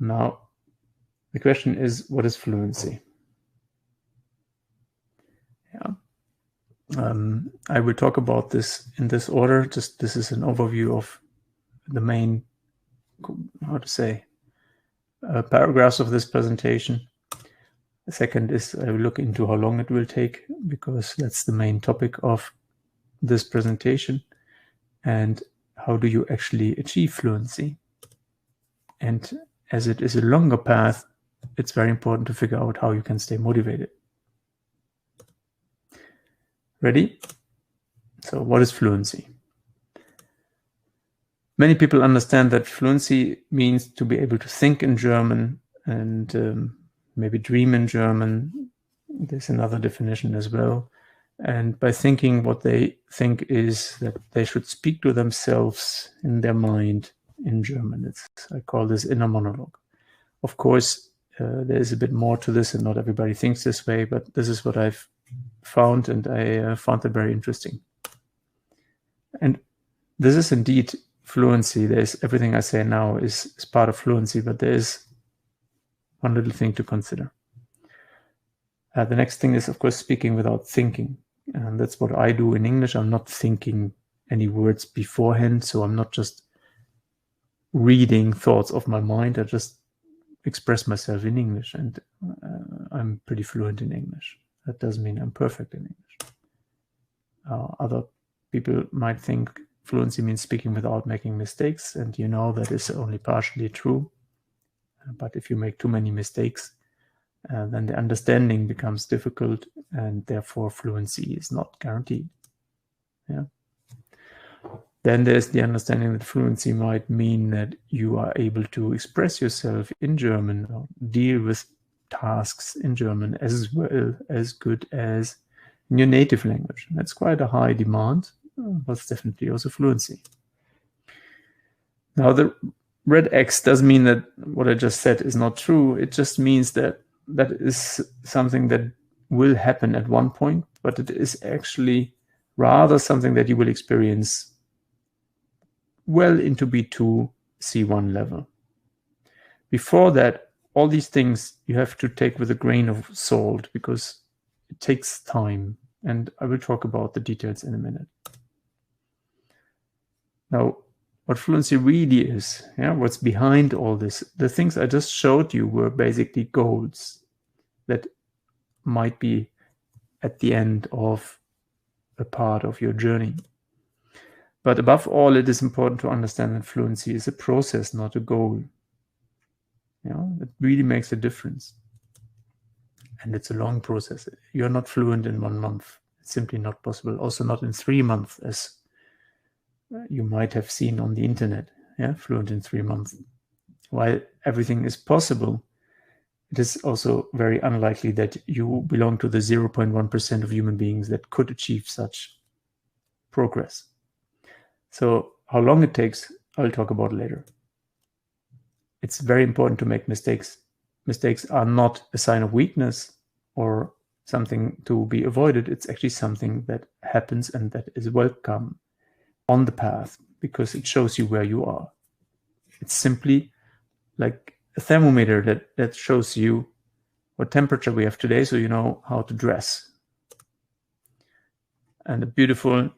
Now, the question is, what is fluency? Yeah. I will talk about this in this order. Just this is an overview of the main, how to say, paragraphs of this presentation. The second is I will look into how long it will take, because that's the main topic of this presentation. And how do you actually achieve fluency? And as it is a longer path, it's very important to figure out how you can stay motivated. Ready? So what is fluency? Many people understand that fluency means to be able to think in German and maybe dream in German. There's another definition as well. And by thinking, what they think is that they should speak to themselves in their mind in German. I call this inner monologue. Of course, there is a bit more to this, and not everybody thinks this way, but this is what I've found, and I found it very interesting. And this is indeed fluency. There's everything I say now is part of fluency, but there is one little thing to consider. The next thing is, of course, speaking without thinking. And that's what I do in English. I'm not thinking any words beforehand, so I'm not just reading thoughts of my mind. I just express myself in English, and I'm pretty fluent in English. That doesn't mean I'm perfect in English. Other people might think fluency means speaking without making mistakes, and you know that is only partially true. But if you make too many mistakes, then the understanding becomes difficult, and therefore fluency is not guaranteed. Yeah. Then there's the understanding that fluency might mean that you are able to express yourself in German, or deal with tasks in German as well as good as in your native language. That's quite a high demand, but it's definitely also fluency. Now, the red X doesn't mean that what I just said is not true. It just means that that is something that will happen at one point, but it is actually rather something that you will experience well into B2, C1 level. Before that, all these things you have to take with a grain of salt, because it takes time, and I will talk about the details in a minute. Now, what fluency really is, what's behind all this, the things I just showed you were basically goals that might be at the end of a part of your journey. But above all, it is important to understand that fluency is a process, not a goal. It really makes a difference. And it's a long process. You're not fluent in 1 month. It's simply not possible. Also not in 3 months, as you might have seen on the internet. Fluent in 3 months. While everything is possible, it is also very unlikely that you belong to the 0.1% of human beings that could achieve such progress. So how long it takes, I'll talk about later. It's very important to make mistakes. Mistakes are not a sign of weakness or something to be avoided. It's actually something that happens and that is welcome on the path, because it shows you where you are. It's simply like a thermometer that shows you what temperature we have today, so you know how to dress. And the beautiful,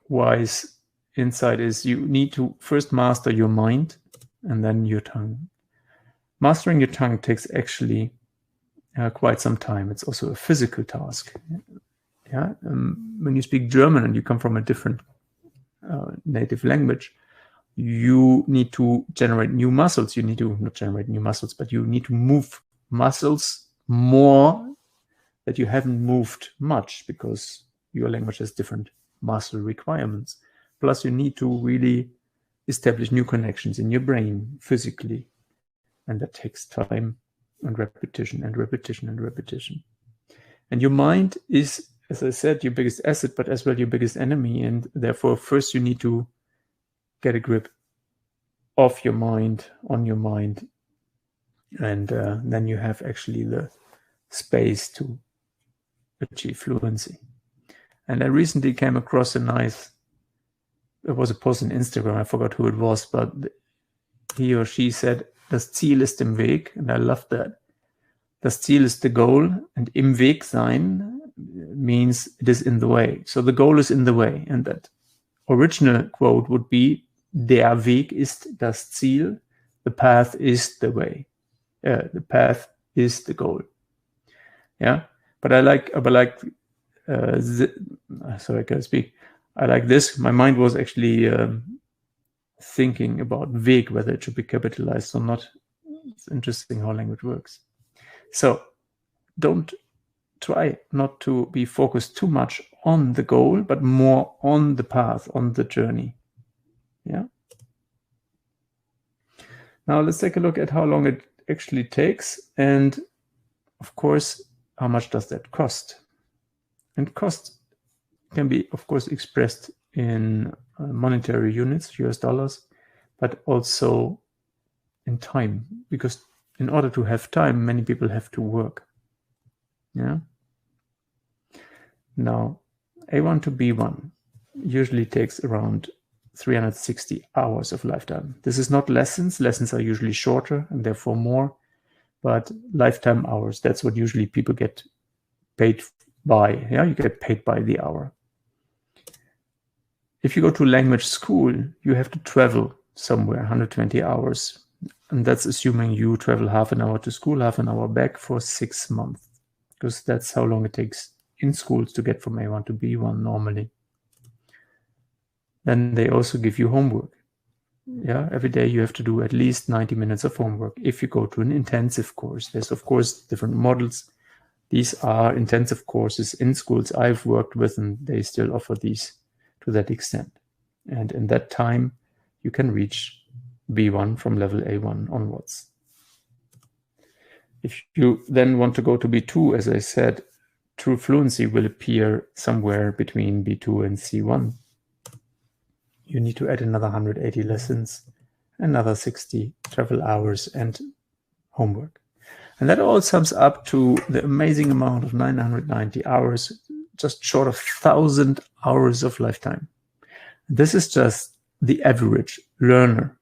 wise insight is you need to first master your mind and then your tongue. Mastering your tongue takes actually quite some time. It's also a physical task. When you speak German and you come from a different native language, you need to generate new muscles. You need to not generate new muscles, but you need to move muscles more that you haven't moved much, because your language has different muscle requirements. Plus, you need to really establish new connections in your brain physically. And that takes time and repetition and repetition and repetition. And your mind is, as I said, your biggest asset, but as well your biggest enemy. And therefore, first you need to get a grip of your mind, on your mind. And then you have actually the space to achieve fluency. And I recently came across it was a post on Instagram, I forgot who it was, but he or she said, Das Ziel ist im Weg, and I love that. Das Ziel ist the goal, and im Weg sein means it is in the way. So the goal is in the way, and that original quote would be, der Weg ist das Ziel, the path is the way. The path is the goal. Yeah, but I like sorry, I can't speak. I like this. My mind was actually thinking about Weg, whether it should be capitalized or not. It's interesting how language works. So don't try not to be focused too much on the goal, but more on the path, on the journey. Yeah. Now let's take a look at how long it actually takes, and of course, how much does that cost? And cost can be, of course, expressed in monetary units, US dollars, but also in time, because in order to have time, many people have to work. Yeah. Now, A1 to B1 usually takes around 360 hours of lifetime. This is not lessons. Lessons are usually shorter and therefore more, but lifetime hours, that's what usually people get paid by. Yeah, you get paid by the hour. If you go to language school, you have to travel somewhere 120 hours. And that's assuming you travel half an hour to school, half an hour back for 6 months, because that's how long it takes in schools to get from A1 to B1 normally. Then they also give you homework. Yeah, every day you have to do at least 90 minutes of homework. If you go to an intensive course, there's of course different models. These are intensive courses in schools I've worked with, and they still offer these to that extent. And in that time, you can reach B1 from level A1 onwards. If you then want to go to B2, as I said, true fluency will appear somewhere between B2 and C1. You need to add another 180 lessons, another 60 travel hours, and homework. And that all sums up to the amazing amount of 990 hours, just short of 1,000 hours of lifetime. This is just the average learner.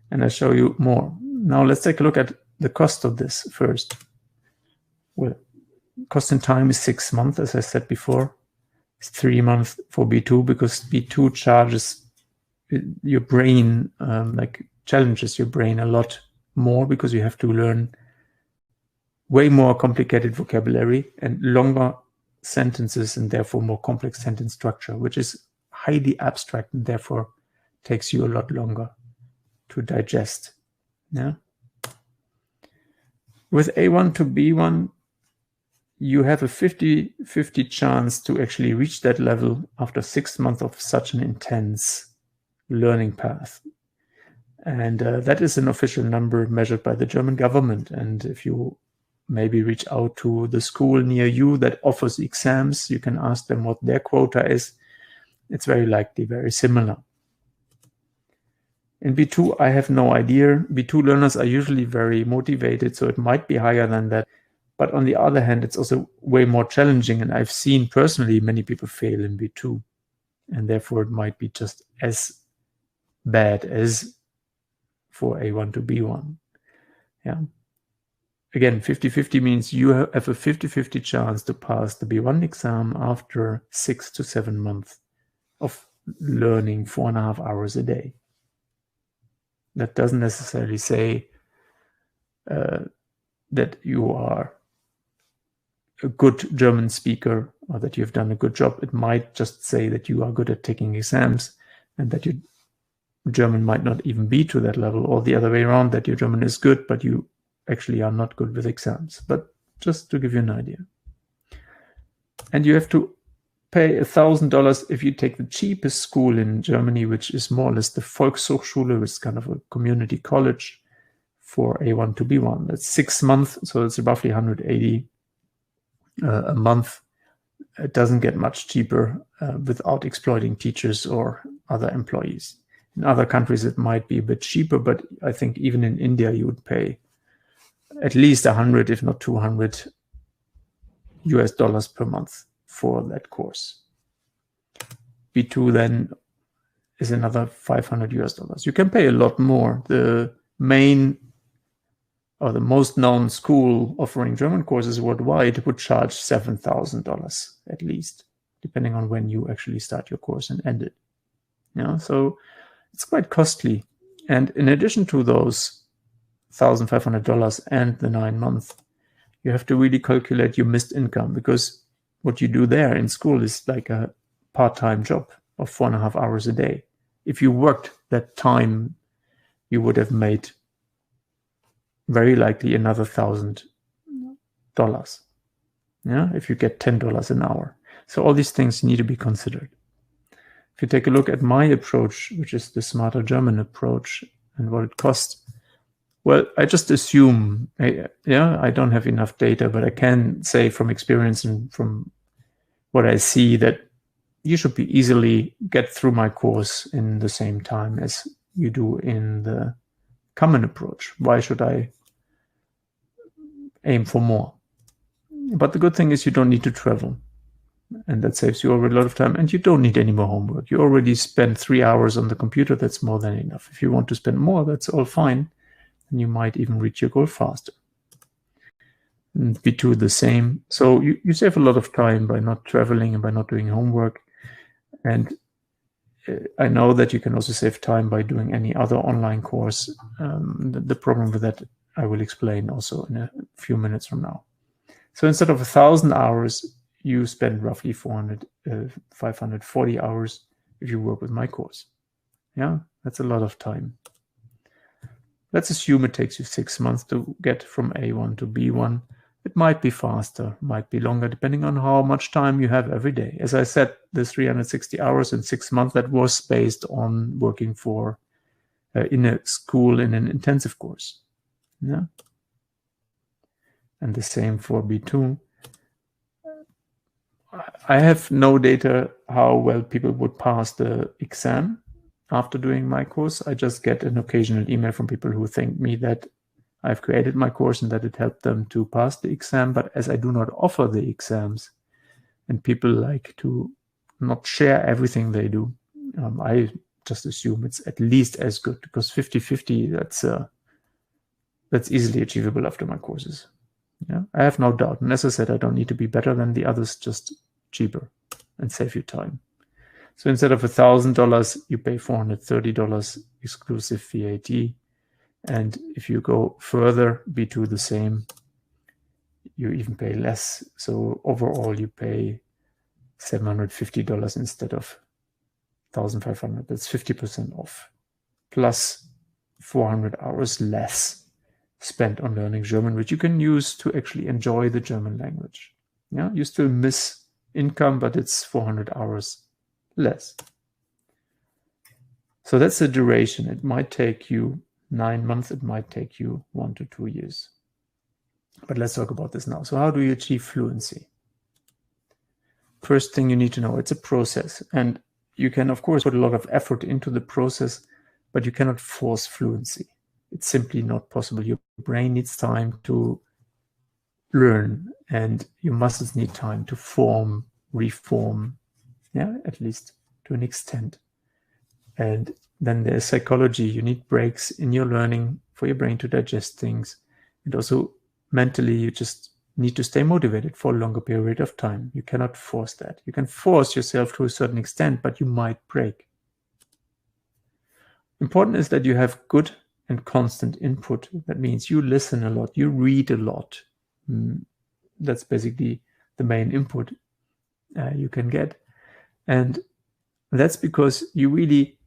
And I'll show you more. Now let's take a look at the cost of this first. Well, cost in time is 6 months, as I said before. It's 3 months for B2, because B2 charges your brain, challenges your brain a lot more, because you have to learn way more complicated vocabulary and longer sentences, and therefore more complex sentence structure, which is highly abstract and therefore takes you a lot longer to digest. Yeah. With A1 to B1, you have a 50-50 chance to actually reach that level after 6 months of such an intense learning path. And that is an official number measured by the German government. And if you maybe reach out to the school near you that offers exams, you can ask them what their quota is. It's very likely very similar. In B2, I have no idea. B2 learners are usually very motivated, so it might be higher than that. But on the other hand, it's also way more challenging, and I've seen personally many people fail in B2, and therefore it might be just as bad as for A1 to B1. Yeah. Again, 50-50 means you have a 50-50 chance to pass the B1 exam after 6 to 7 months of learning 4.5 hours a day. That doesn't necessarily say that you are a good German speaker or that you've done a good job. It might just say that you are good at taking exams, and that your German might not even be to that level, or the other way around, that your German is good, but you actually are not good with exams. But just to give you an idea. And you have to pay $1,000 if you take the cheapest school in Germany, which is more or less the Volkshochschule, which is kind of a community college for A1 to B1. That's 6 months, so it's roughly 180 a month. It doesn't get much cheaper without exploiting teachers or other employees. In other countries, it might be a bit cheaper, but I think even in India, you would pay at least 100, if not 200 US dollars per month for that course. B2 then is another 500 US dollars. You can pay a lot more. The main or the most known school offering German courses worldwide would charge $7,000 at least, depending on when you actually start your course and end it. So it's quite costly. And in addition to those $1,500 and the 9 months, you have to really calculate your missed income, because what you do there in school is like a part-time job of 4.5 hours a day. If you worked that time, you would have made very likely another $1,000. If you get $10 an hour. So all these things need to be considered. If you take a look at my approach, which is the smarter German approach, and what it costs, well, I just assume, I don't have enough data, but I can say from experience and from what I see that you should be easily get through my course in the same time as you do in the common approach. Why should I aim for more? But the good thing is you don't need to travel, and that saves you already a lot of time, and you don't need any more homework. You already spent 3 hours on the computer. That's more than enough. If you want to spend more, that's all fine, and you might even reach your goal faster. And B2 the same. So you save a lot of time by not traveling and by not doing homework. And I know that you can also save time by doing any other online course. The problem with that I will explain also in a few minutes from now. So instead of 1,000 hours, you spend roughly 540 hours if you work with my course. That's a lot of time. Let's assume it takes you 6 months to get from A1 to B1. It might be faster, might be longer, depending on how much time you have every day. As I said, the 360 hours in 6 months, that was based on working for in a school in an intensive course. And the same for B2. I have no data how well people would pass the exam after doing my course. I just get an occasional email from people who thank me that I've created my course and that it helped them to pass the exam. But as I do not offer the exams, and people like to not share everything they do, I just assume it's at least as good, because 50-50, that's easily achievable after my courses. I have no doubt. And as I said, I don't need to be better than the others, just cheaper and save you time. So instead of $1,000, you pay $430 exclusive VAT. And if you go further, B2 the same, you even pay less. So overall, you pay $750 instead of $1,500. That's 50% off, plus 400 hours less spent on learning German, which you can use to actually enjoy the German language. You still miss income, but it's 400 hours less. So that's the duration. It might take you 9 months. It might take you 1 to 2 years. But let's talk about this now. So how do you achieve fluency? First thing you need to know, it's a process. And you can, of course, put a lot of effort into the process, but you cannot force fluency. It's simply not possible. Your brain needs time to learn, and your muscles need time to form, reform, at least to an extent. And then there's psychology. You need breaks in your learning for your brain to digest things. And also mentally, you just need to stay motivated for a longer period of time. You cannot force that. You can force yourself to a certain extent, but you might break. Important is that you have good and constant input. That means you listen a lot, you read a lot. That's basically the main input you can get. And that's because you really,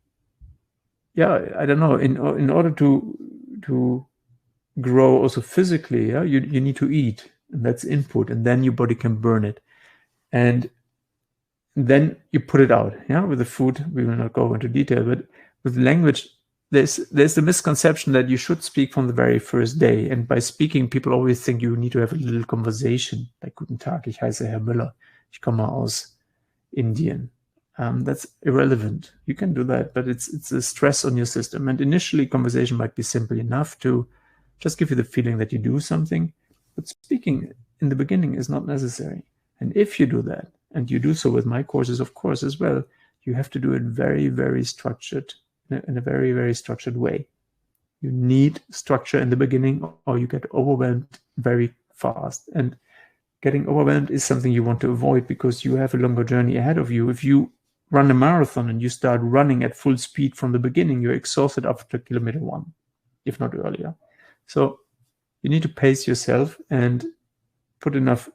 I don't know, in order to grow also physically, you need to eat, and that's input, and then your body can burn it. And then you put it out. With the food, we will not go into detail, but with language, there's the misconception that you should speak from the very first day. And by speaking, people always think you need to have a little conversation, like Guten Tag, ich heiße Herr Müller, ich komme aus Indien. That's irrelevant. You can do that, but it's a stress on your system. And initially, conversation might be simple enough to just give you the feeling that you do something. But speaking in the beginning is not necessary. And if you do that, and you do so with my courses, of course, as well, you have to do it very, very structured, in a very, very structured way. You need structure in the beginning, or you get overwhelmed very fast. And getting overwhelmed is something you want to avoid, because you have a longer journey ahead of you. If you run a marathon and you start running at full speed from the beginning, you're exhausted after kilometer 1, if not earlier. So you need to pace yourself and put enough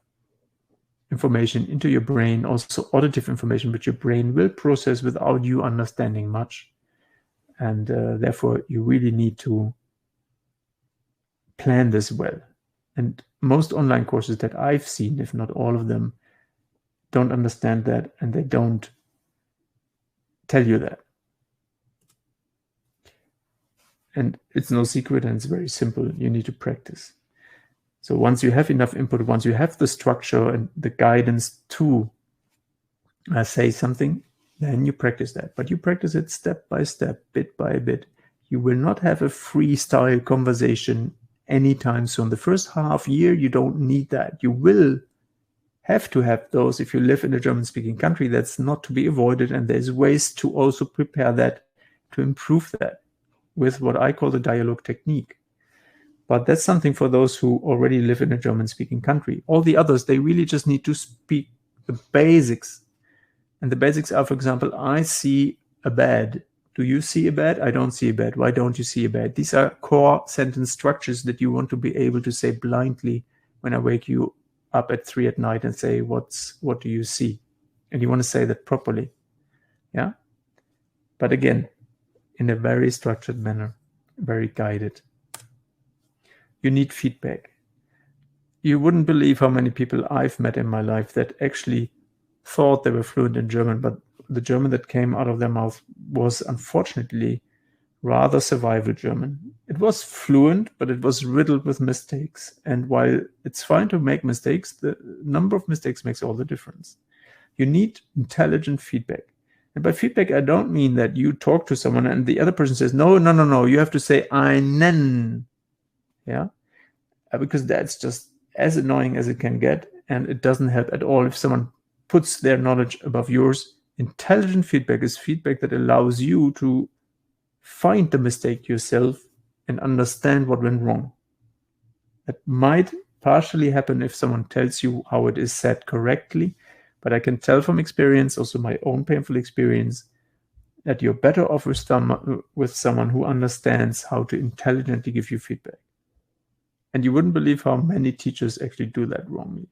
information into your brain, also auditive information, which your brain will process without you understanding much. And therefore, you really need to plan this well. And most online courses that I've seen, if not all of them, don't understand that, and they don't tell you that. And it's no secret, and it's very simple. You need to practice. So once you have enough input, once you have the structure and the guidance to say something, then you practice that. But you practice it step by step, bit by bit. You will not have a freestyle conversation anytime soon. The first half year, you don't need that. You will have to have those if you live in a German-speaking country. That's not to be avoided, and there's ways to also prepare that, to improve that with what I call the dialogue technique. But that's something for those who already live in a German-speaking country. All the others, they really just need to speak the basics. And the basics are, for example, I see a bed. Do you see a bed? I don't see a bed. Why don't you see a bed? These are core sentence structures that you want to be able to say blindly when I wake you up at 3 at night and say, what do you see? And you want to say that properly. Yeah? But again, in a very structured manner, very guided. You need feedback. You wouldn't believe how many people I've met in my life that actually thought they were fluent in German, but the German that came out of their mouth was unfortunately rather survival German. It was fluent, but it was riddled with mistakes. And while it's fine to make mistakes, the number of mistakes makes all the difference. You need intelligent feedback. And by feedback, I don't mean that you talk to someone and the other person says, no, you have to say einen. Yeah, because that's just as annoying as it can get, and it doesn't help at all if someone puts their knowledge above yours. Intelligent feedback is feedback that allows you to find the mistake yourself and understand what went wrong. That might partially happen if someone tells you how it is said correctly, but I can tell from experience, also my own painful experience, that you're better off with someone who understands how to intelligently give you feedback. And you wouldn't believe how many teachers actually do that wrongly.